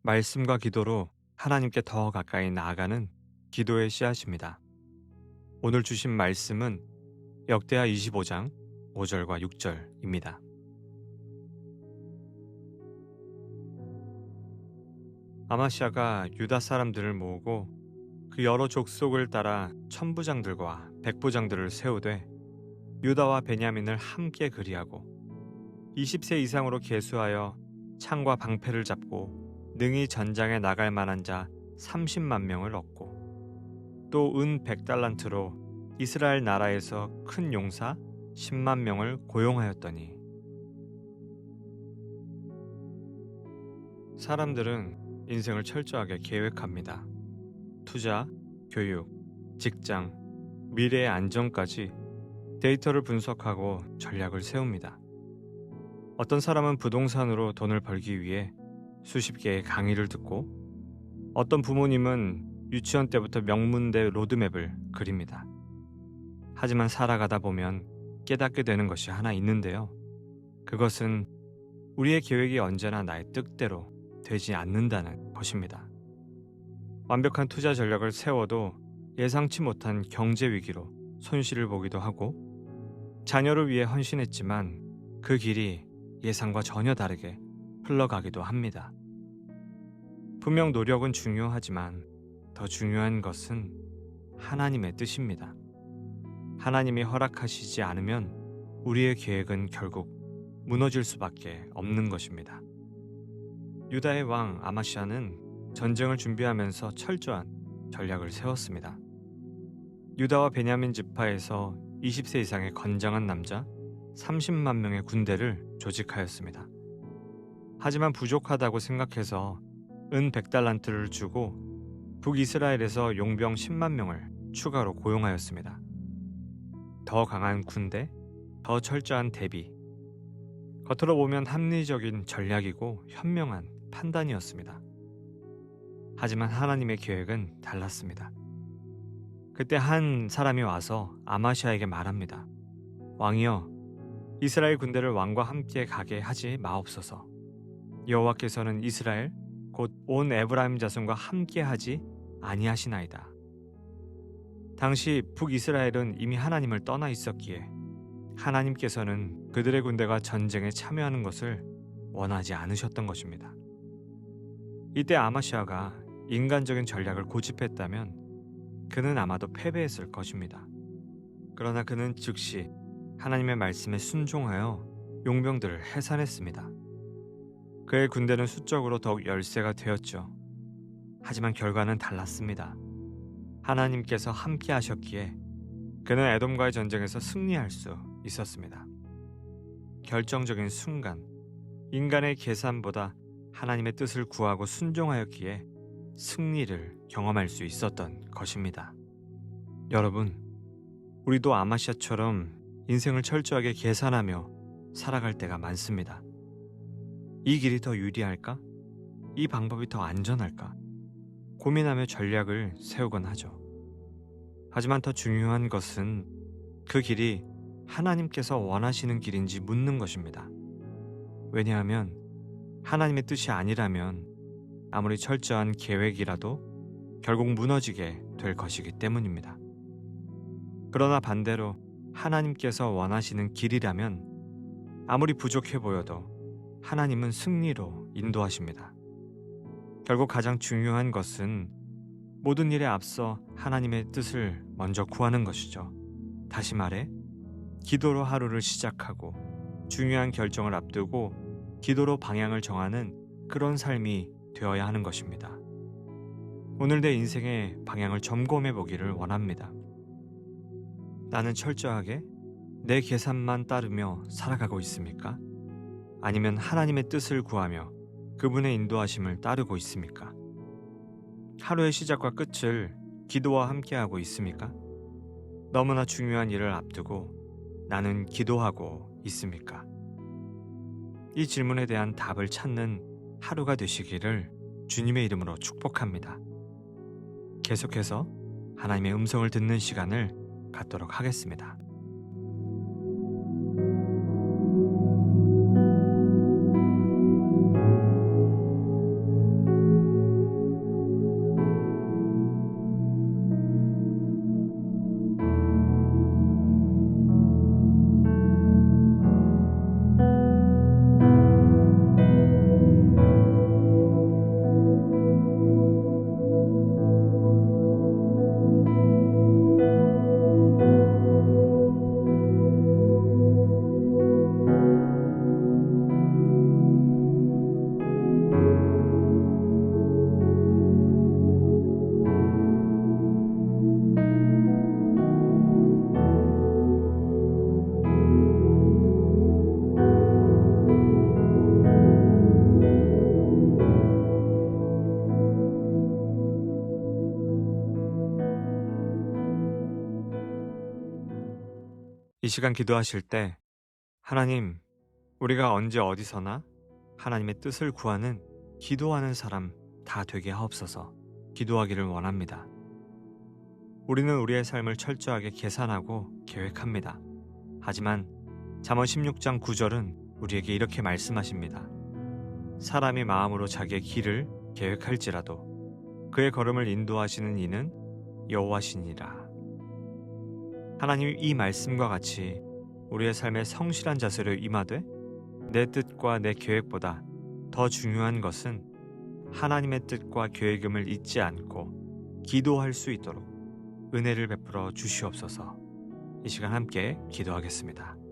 말씀과 기도로 하나님께 더 가까이 나아가는 기도의 씨앗입니다. 오늘 주신 말씀은 역대하 25장 5절과 6절입니다. 아마시아가 유다 사람들을 모으고 그 여러 족속을 따라 천부장들과 백부장들을 세우되 유다와 베냐민을 함께 그리하고 20세 이상으로 계수하여 창과 방패를 잡고 능히 전장에 나갈 만한 자 30만 명을 얻고 또 은 100달란트로 이스라엘 나라에서 큰 용사 10만 명을 고용하였더니 사람들은 인생을 철저하게 계획합니다. 투자, 교육, 직장, 미래의 안정까지 데이터를 분석하고 전략을 세웁니다. 어떤 사람은 부동산으로 돈을 벌기 위해 수십 개의 강의를 듣고 어떤 부모님은 유치원 때부터 명문대 로드맵을 그립니다. 하지만 살아가다 보면 깨닫게 되는 것이 하나 있는데요. 그것은 우리의 계획이 언제나 나의 뜻대로 되지 않는다는 것입니다. 완벽한 투자 전략을 세워도 예상치 못한 경제 위기로 손실을 보기도 하고 자녀를 위해 헌신했지만 그 길이 예상과 전혀 다르게 흘러가기도 합니다. 분명 노력은 중요하지만 더 중요한 것은 하나님의 뜻입니다. 하나님이 허락하시지 않으면 우리의 계획은 결국 무너질 수밖에 없는 것입니다. 유다의 왕 아마시아는 전쟁을 준비하면서 철저한 전략을 세웠습니다. 유다와 베냐민 지파에서 20세 이상의 건장한 남자 30만 명의 군대를 조직하였습니다. 하지만 부족하다고 생각해서 은 100달란트를 주고 북이스라엘에서 용병 10만 명을 추가로 고용하였습니다. 더 강한 군대, 더 철저한 대비. 겉으로 보면 합리적인 전략이고 현명한 판단이었습니다. 하지만 하나님의 계획은 달랐습니다. 그때 한 사람이 와서 아마시아에게 말합니다. 왕이여, 이스라엘 군대를 왕과 함께 가게 하지 마옵소서. 여호와께서는 이스라엘 곧 온 에브라임 자손과 함께 하지 아니하시나이다. 당시 북이스라엘은 이미 하나님을 떠나 있었기에 하나님께서는 그들의 군대가 전쟁에 참여하는 것을 원하지 않으셨던 것입니다. 이때 아마시아가 인간적인 전략을 고집했다면 그는 아마도 패배했을 것입니다. 그러나 그는 즉시 하나님의 말씀에 순종하여 용병들을 해산했습니다. 그의 군대는 수적으로 더욱 열세가 되었죠. 하지만 결과는 달랐습니다. 하나님께서 함께 하셨기에 그는 에돔과의 전쟁에서 승리할 수 있었습니다. 결정적인 순간, 인간의 계산보다 하나님의 뜻을 구하고 순종하였기에 승리를 경험할 수 있었던 것입니다. 여러분, 우리도 아마시아처럼 인생을 철저하게 계산하며 살아갈 때가 많습니다. 이 길이 더 유리할까? 이 방법이 더 안전할까? 고민하며 전략을 세우곤 하죠. 하지만 더 중요한 것은 그 길이 하나님께서 원하시는 길인지 묻는 것입니다. 왜냐하면 하나님의 뜻이 아니라면 아무리 철저한 계획이라도 결국 무너지게 될 것이기 때문입니다. 그러나 반대로 하나님께서 원하시는 길이라면 아무리 부족해 보여도 하나님은 승리로 인도하십니다. 결국 가장 중요한 것은 모든 일에 앞서 하나님의 뜻을 먼저 구하는 것이죠. 다시 말해, 기도로 하루를 시작하고 중요한 결정을 앞두고 기도로 방향을 정하는 그런 삶이 되어야 하는 것입니다. 오늘 내 인생의 방향을 점검해 보기를 원합니다. 나는 철저하게 내 계산만 따르며 살아가고 있습니까? 아니면 하나님의 뜻을 구하며 그분의 인도하심을 따르고 있습니까? 하루의 시작과 끝을 기도와 함께하고 있습니까? 너무나 중요한 일을 앞두고 나는 기도하고 있습니까? 이 질문에 대한 답을 찾는 하루가 되시기를 주님의 이름으로 축복합니다. 계속해서 하나님의 음성을 듣는 시간을 갖도록 하겠습니다. 이 시간 기도하실 때 하나님, 우리가 언제 어디서나 하나님의 뜻을 구하는 기도하는 사람 다 되게 하옵소서 기도하기를 원합니다. 우리는 우리의 삶을 철저하게 계산하고 계획합니다. 하지만 잠언 16장 9절은 우리에게 이렇게 말씀하십니다. 사람이 마음으로 자기의 길을 계획할지라도 그의 걸음을 인도하시는 이는 여호와시니라. 하나님이 이 말씀과 같이 우리의 삶에 성실한 자세로 임하되 내 뜻과 내 계획보다 더 중요한 것은 하나님의 뜻과 계획임을 잊지 않고 기도할 수 있도록 은혜를 베풀어 주시옵소서. 이 시간 함께 기도하겠습니다.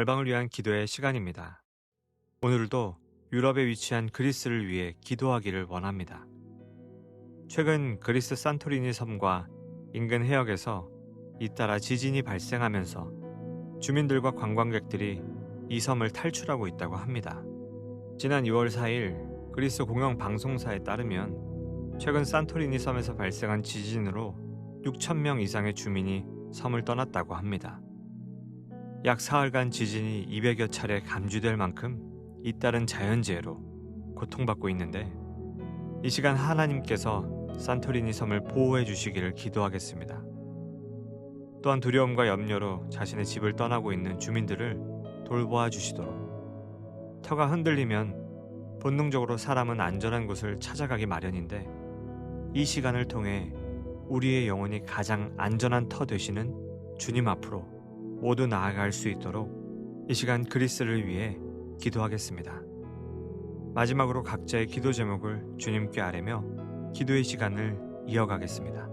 열방을 위한 기도의 시간입니다. 오늘도 유럽에 위치한 그리스를 위해 기도하기를 원합니다. 최근 그리스 산토리니 섬과 인근 해역에서 잇따라 지진이 발생하면서 주민들과 관광객들이 이 섬을 탈출하고 있다고 합니다. 지난 2월 4일 그리스 공영방송사에 따르면 최근 산토리니 섬에서 발생한 지진으로 6,000명 이상의 주민이 섬을 떠났다고 합니다. 약 사흘간 지진이 200여 차례 감지될 만큼 잇따른 자연재해로 고통받고 있는데 이 시간 하나님께서 산토리니 섬을 보호해 주시기를 기도하겠습니다. 또한 두려움과 염려로 자신의 집을 떠나고 있는 주민들을 돌보아 주시도록. 터가 흔들리면 본능적으로 사람은 안전한 곳을 찾아가기 마련인데 이 시간을 통해 우리의 영혼이 가장 안전한 터 되시는 주님 앞으로 모두 나아갈 수 있도록 이 시간 그리스를 위해 기도하겠습니다. 마지막으로 각자의 기도 제목을 주님께 아뢰며 기도의 시간을 이어가겠습니다.